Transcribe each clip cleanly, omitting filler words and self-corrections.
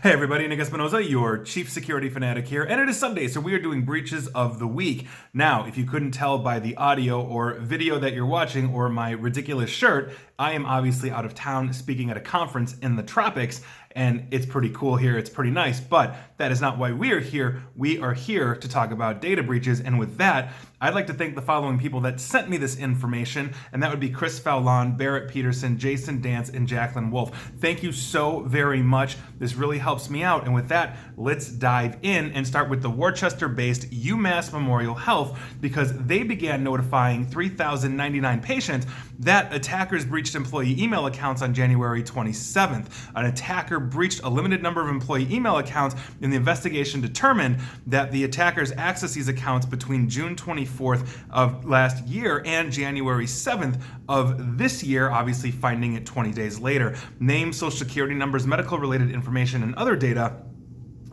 Hey everybody, Nick Espinoza, your chief security fanatic here, and it is Sunday, so we are doing breaches of the week. Now, if you couldn't tell by the audio or video that you're watching or my ridiculous shirt, I am obviously out of town speaking at a conference in the tropics, and it's pretty cool here, it's pretty nice, but that is not why we are here. We are here to talk about data breaches, and with that, I'd like to thank the following people that sent me this information, and that would be Chris Fallon, Barrett Peterson, Jason Dance, and Jacqueline Wolf. Thank you so very much. This really helps me out, and with that, let's dive in and start with the Worcester-based UMass Memorial Health, because they began notifying 3,099 patients that attackers breached employee email accounts on January 27th. An attacker breached a limited number of employee email accounts, and the investigation determined that the attackers accessed these accounts between June 24th of last year and January 7th of this year, obviously finding it 20 days later. Names, social security numbers, medical related information, and other data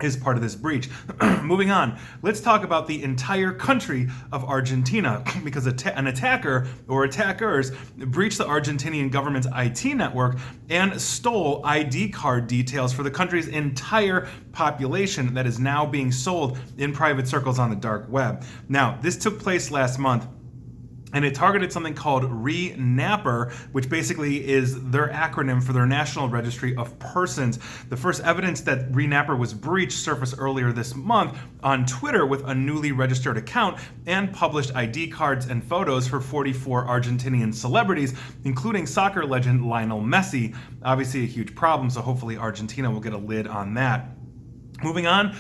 is part of this breach. Moving on, let's talk about the entire country of Argentina, because an attacker or attackers breached the Argentinian government's IT network and stole ID card details for the country's entire population that is now being sold in private circles on the dark web. Now, this took place last month, and it targeted something called RENAPR, which basically is their acronym for their National Registry of Persons. The first evidence that RENAPR was breached surfaced earlier this month on Twitter with a newly registered account and published ID cards and photos for 44 Argentinian celebrities, including soccer legend Lionel Messi. Obviously a huge problem, so hopefully Argentina will get a lid on that. Moving on,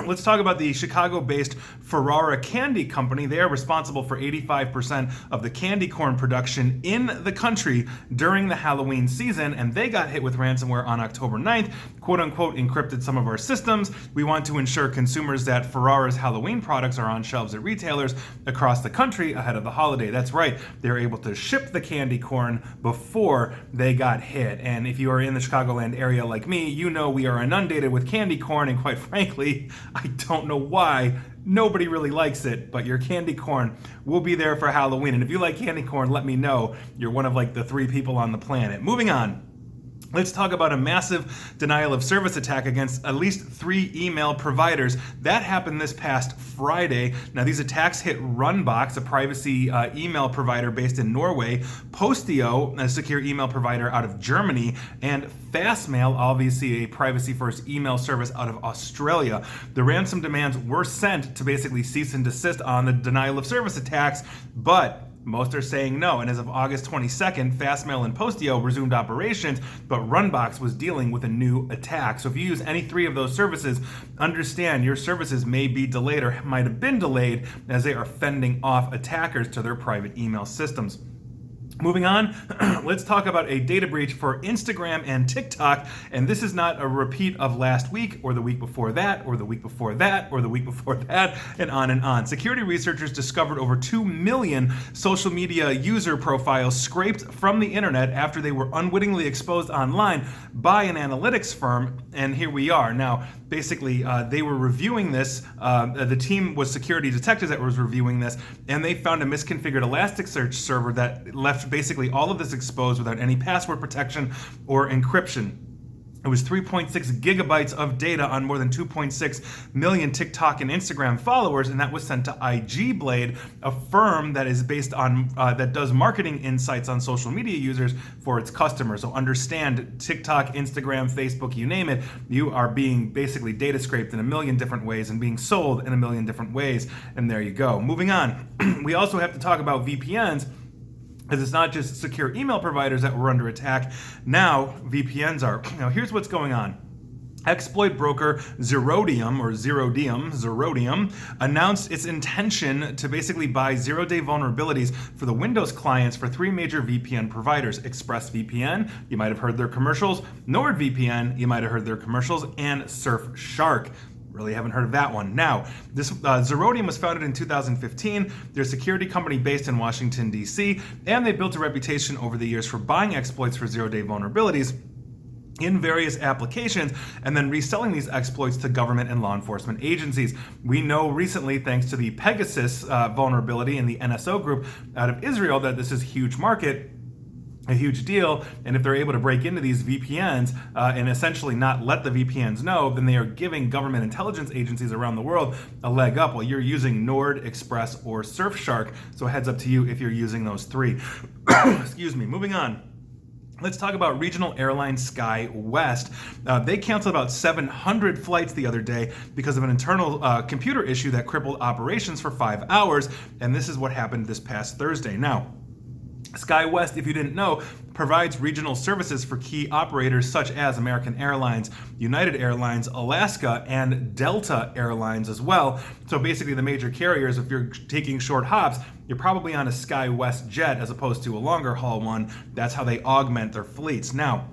let's talk about the Chicago-based Ferrara Candy company. They are responsible for 85% of the candy corn production in the country during the Halloween season, and they got hit with ransomware on October 9th, quote-unquote encrypted some of our systems. We want to ensure consumers that Ferrara's Halloween products are on shelves at retailers across the country ahead of the holiday. That's right, they were able to ship the candy corn before they got hit. And if you are in the Chicagoland area like me, you know we are inundated with candy corn, and quite frankly, I don't know why. Nobody really likes it, but your candy corn will be there for Halloween. And if you like candy corn, let me know. You're one of like the 3 people on the planet. Moving on. Let's talk about a massive denial of service attack against at least 3 email providers. That happened this past Friday. Now, these attacks hit Runbox, a privacy email provider based in Norway, Postio, a secure email provider out of Germany, and Fastmail, obviously a privacy-first email service out of Australia. The ransom demands were sent to basically cease and desist on the denial of service attacks, but most are saying no, and as of August 22nd, Fastmail and Postio resumed operations, but Runbox was dealing with a new attack. So if you use any 3 of those services, understand your services may be delayed or might have been delayed as they are fending off attackers to their private email systems. Moving on, let's talk about a data breach for Instagram and TikTok, and this is not a repeat of last week or the week before that or the week before that or the week before that, and on and on. Security researchers discovered over 2 million social media user profiles scraped from the internet after they were unwittingly exposed online by an analytics firm, and here we are. Now, basically, they were reviewing this. The team was security detectives that was reviewing this, and they found a misconfigured Elasticsearch server that left basically all of this exposed without any password protection or encryption. It was 3.6 gigabytes of data on more than 2.6 million TikTok and Instagram followers, and that was sent to IG Blade, a firm that is based on that does marketing insights on social media users for its customers. So understand, TikTok, Instagram, Facebook, you name it, you are being basically data scraped in a million different ways and being sold in a million different ways. And there you go. Moving on, we also have to talk about VPNs, because it's not just secure email providers that were under attack. Now VPNs are. Now here's what's going on. Exploit broker Zerodium announced its intention to basically buy zero-day vulnerabilities for the Windows clients for 3 major VPN providers. ExpressVPN, you might have heard their commercials. NordVPN, you might have heard their commercials. And Surfshark. Really haven't heard of that one. Now, this Zerodium was founded in 2015. They're a security company based in Washington, D.C., and they built a reputation over the years for buying exploits for zero-day vulnerabilities in various applications and then reselling these exploits to government and law enforcement agencies. We know recently, thanks to the Pegasus vulnerability in the NSO group out of Israel, that this is a huge market. a huge deal, and if they're able to break into these VPNs and essentially not let the VPNs know, then they are giving government intelligence agencies around the world a leg up while you're using Nord, Express, or Surfshark. So heads up to you if you're using those three. Excuse me. Moving on. Let's talk about regional airline SkyWest. They canceled about 700 flights the other day because of an internal computer issue that crippled operations for 5 hours, and this is what happened this past Thursday. Now, SkyWest, if you didn't know, provides regional services for key operators such as American Airlines, United Airlines, Alaska, and Delta Airlines as well. So basically the major carriers, if you're taking short hops, you're probably on a SkyWest jet as opposed to a longer haul one. That's how they augment their fleets. Now,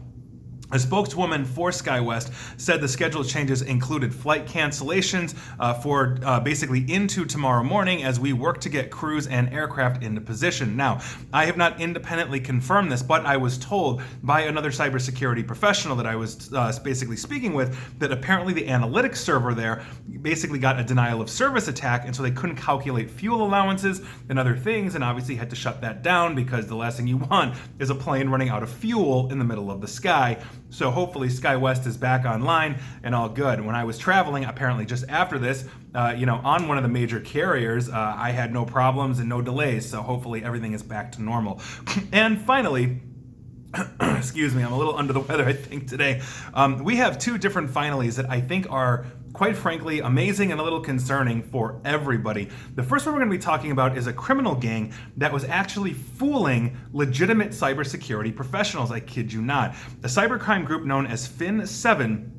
a spokeswoman for SkyWest said the schedule changes included flight cancellations for basically into tomorrow morning as we work to get crews and aircraft into position. Now, I have not independently confirmed this, but I was told by another cybersecurity professional that I was basically speaking with that apparently the analytics server there basically got a denial of service attack, and so they couldn't calculate fuel allowances and other things, and obviously had to shut that down because the last thing you want is a plane running out of fuel in the middle of the sky. So hopefully SkyWest is back online and all good. When I was traveling, apparently just after this, on one of the major carriers, I had no problems and no delays. So hopefully everything is back to normal. And finally, excuse me, I'm a little under the weather, I think, today. We have two different finalies that I think are, quite frankly, amazing and a little concerning for everybody. The first one we're going to be talking about is a criminal gang that was actually fooling legitimate cybersecurity professionals. I kid you not. A cybercrime group known as Fin7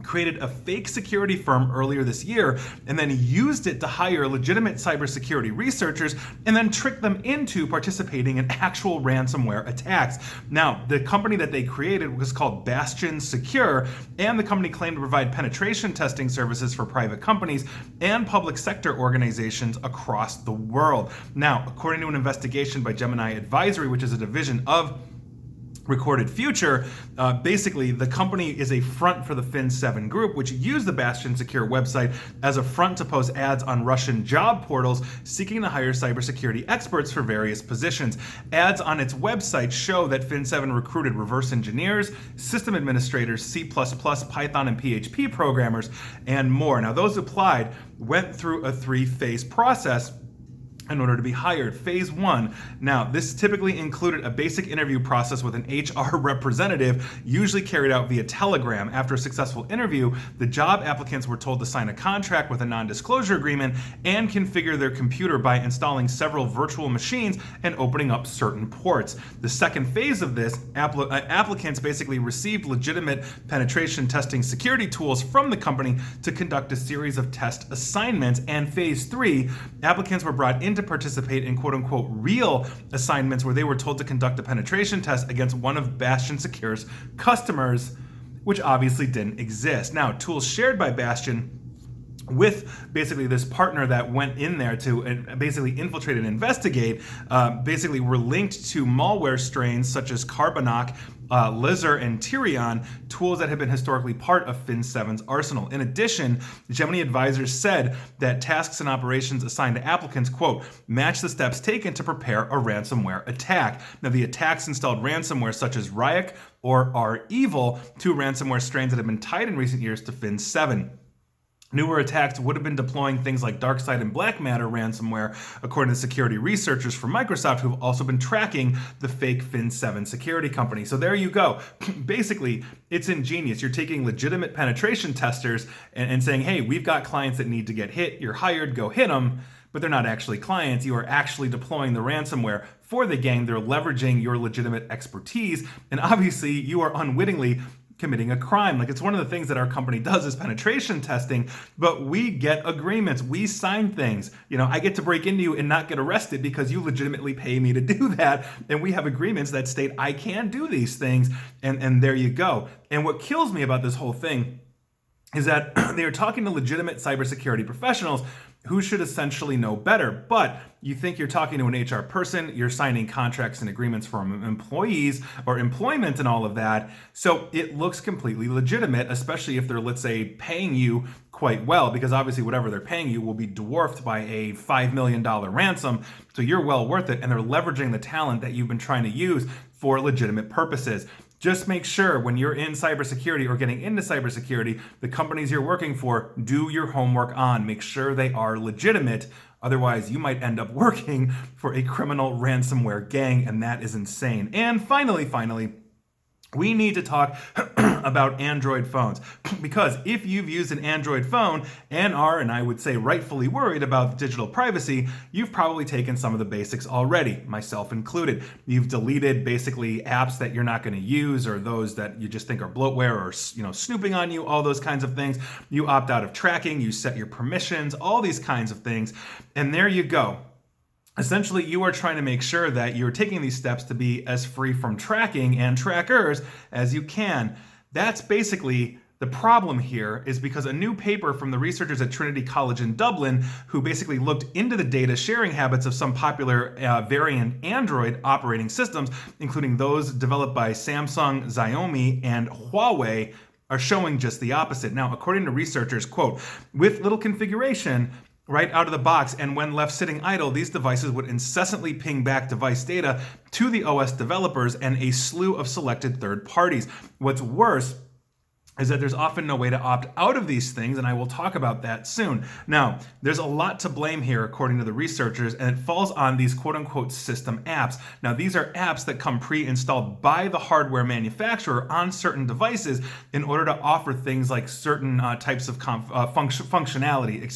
created a fake security firm earlier this year and then used it to hire legitimate cybersecurity researchers and then trick them into participating in actual ransomware attacks. Now, the company that they created was called Bastion Secure, and the company claimed to provide penetration testing services for private companies and public sector organizations across the world. Now, according to an investigation by Gemini Advisory, which is a division of Recorded Future, basically the company is a front for the Fin7 group, which used the Bastion Secure website as a front to post ads on Russian job portals seeking to hire cybersecurity experts for various positions. Ads on its website show that Fin7 recruited reverse engineers, system administrators, C++, Python, and PHP programmers, and more. Now, those applied went through a 3-phase process in order to be hired. Phase 1. Now, this typically included a basic interview process with an HR representative, usually carried out via Telegram. After a successful interview, the job applicants were told to sign a contract with a non-disclosure agreement and configure their computer by installing several virtual machines and opening up certain ports. The second phase of this, applicants basically received legitimate penetration testing security tools from the company to conduct a series of test assignments. And phase 3, applicants were brought in to participate in quote-unquote real assignments where they were told to conduct a penetration test against one of Bastion Secure's customers, which obviously didn't exist. Now, tools shared by Bastion with basically this partner that went in there to basically infiltrate and investigate, basically were linked to malware strains such as Carbonok, Lizard, and Tyrion, tools that have been historically part of Fin7's arsenal. In addition, Gemini advisors said that tasks and operations assigned to applicants, quote, match the steps taken to prepare a ransomware attack. Now, the attacks installed ransomware such as Ryuk or R-Evil, two ransomware strains that have been tied in recent years to Fin7. Newer attacks would have been deploying things like Darkside and Black Matter ransomware, according to security researchers from Microsoft, who have also been tracking the fake Fin7 security company. So there you go. Basically, it's ingenious. You're taking legitimate penetration testers and saying, hey, we've got clients that need to get hit. You're hired, go hit them. But they're not actually clients. You are actually deploying the ransomware for the gang. They're leveraging your legitimate expertise. And obviously, you are unwittingly committing a crime. Like, it's one of the things that our company does is penetration testing, but we get agreements. We sign things. I get to break into you and not get arrested because you legitimately pay me to do that. And we have agreements that state I can do these things. And there you go. And what kills me about this whole thing is that they are talking to legitimate cybersecurity professionals who should essentially know better. But you think you're talking to an HR person, you're signing contracts and agreements for employees or employment and all of that. So it looks completely legitimate, especially if they're, let's say, paying you quite well, because obviously whatever they're paying you will be dwarfed by a $5 million ransom. So you're well worth it. And they're leveraging the talent that you've been trying to use for legitimate purposes. Just make sure when you're in cybersecurity or getting into cybersecurity, the companies you're working for, do your homework on. Make sure they are legitimate. Otherwise, you might end up working for a criminal ransomware gang, and that is insane. And finally, we need to talk about Android phones, because if you've used an Android phone and are, and I would say rightfully, worried about digital privacy, you've probably taken some of the basics already, myself included. You've deleted basically apps that you're not going to use, or those that you just think are bloatware or snooping on you, all those kinds of things. You opt out of tracking, you set your permissions, all these kinds of things, and there you go. Essentially, you are trying to make sure that you're taking these steps to be as free from tracking and trackers as you can. That's basically the problem here, is because a new paper from the researchers at Trinity College in Dublin, who basically looked into the data sharing habits of some popular variant Android operating systems, including those developed by Samsung, Xiaomi, and Huawei, are showing just the opposite. Now, according to researchers, quote, with little configuration, right out of the box, and when left sitting idle, these devices would incessantly ping back device data to the OS developers and a slew of selected third parties. What's worse is that there's often no way to opt out of these things, and I will talk about that soon. Now, there's a lot to blame here, according to the researchers, and it falls on these quote-unquote system apps. Now, these are apps that come pre-installed by the hardware manufacturer on certain devices in order to offer things like certain types of functionality,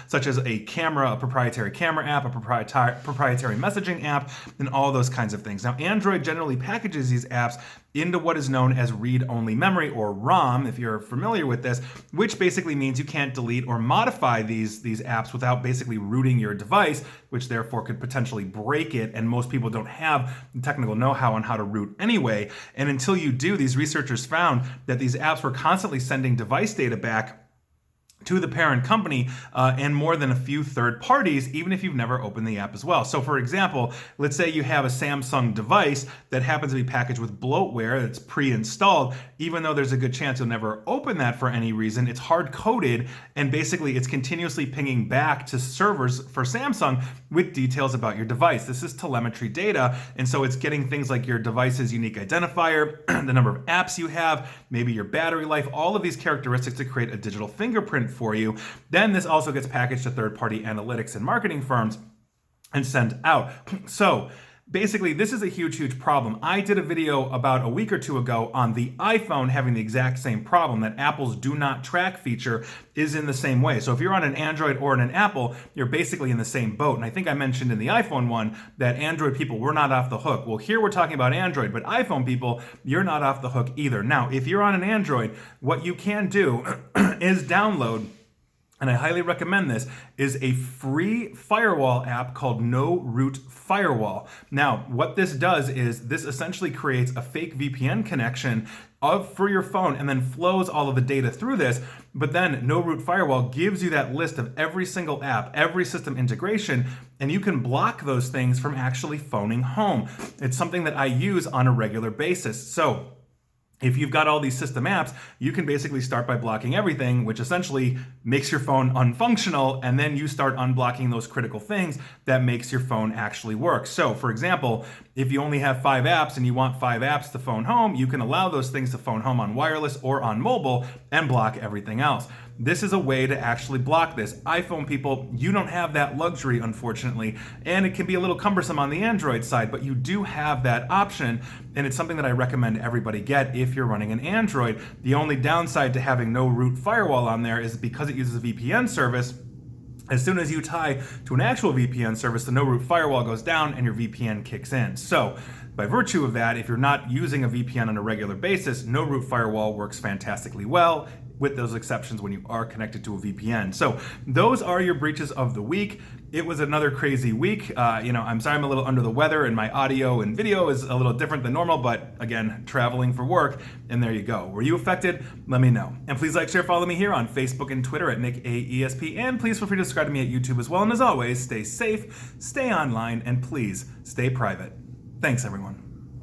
such as a camera, a proprietary camera app, a proprietary messaging app, and all those kinds of things. Now, Android generally packages these apps into what is known as read-only memory, or ROM, if you're familiar with this, which basically means you can't delete or modify these apps without basically rooting your device, which therefore could potentially break it, and most people don't have the technical know-how on how to root anyway. And until you do, these researchers found that these apps were constantly sending device data back to the parent company and more than a few third parties, even if you've never opened the app as well. So for example, let's say you have a Samsung device that happens to be packaged with bloatware that's pre-installed. Even though there's a good chance you'll never open that for any reason, it's hard-coded, and basically it's continuously pinging back to servers for Samsung with details about your device. This is telemetry data, and so it's getting things like your device's unique identifier, the number of apps you have, maybe your battery life, all of these characteristics to create a digital fingerprint for you. Then this also gets packaged to third-party analytics and marketing firms and sent out. So basically, this is a huge problem. I did a video about a week or two ago on the iPhone having the exact same problem, that Apple's do not track feature is in the same way. So if you're on an Android or an Apple, you're basically in the same boat. And I think I mentioned in the iPhone one that Android people were not off the hook. Well, here we're talking about Android, but iPhone people, you're not off the hook either. Now, if you're on an Android, what you can do is download, and I highly recommend this, is a free firewall app called No Root Firewall. Now, what this does is this essentially creates a fake VPN connection for your phone and then flows all of the data through this. But then No Root Firewall gives you that list of every single app, every system integration, and you can block those things from actually phoning home. It's something that I use on a regular basis. So if you've got all these system apps, you can basically start by blocking everything, which essentially makes your phone unfunctional, and then you start unblocking those critical things that makes your phone actually work. So, for example, if you only have 5 apps and you want 5 apps to phone home, you can allow those things to phone home on wireless or on mobile and block everything else. This is a way to actually block this. iPhone people, you don't have that luxury, unfortunately, and it can be a little cumbersome on the Android side, but you do have that option, and it's something that I recommend everybody get if you're running an Android. The only downside to having No Root Firewall on there is because it uses a VPN service. As soon as you tie to an actual VPN service, the No Root Firewall goes down and your VPN kicks in. So, by virtue of that, if you're not using a VPN on a regular basis, No Root Firewall works fantastically well, with those exceptions when you are connected to a VPN. So those are your breaches of the week. It was another crazy week. I'm sorry I'm a little under the weather and my audio and video is a little different than normal, but again, traveling for work, and there you go. Were you affected? Let me know. And please like, share, follow me here on Facebook and Twitter at NickAESP, and please feel free to subscribe to me at YouTube as well. And as always, stay safe, stay online, and please stay private. Thanks, everyone.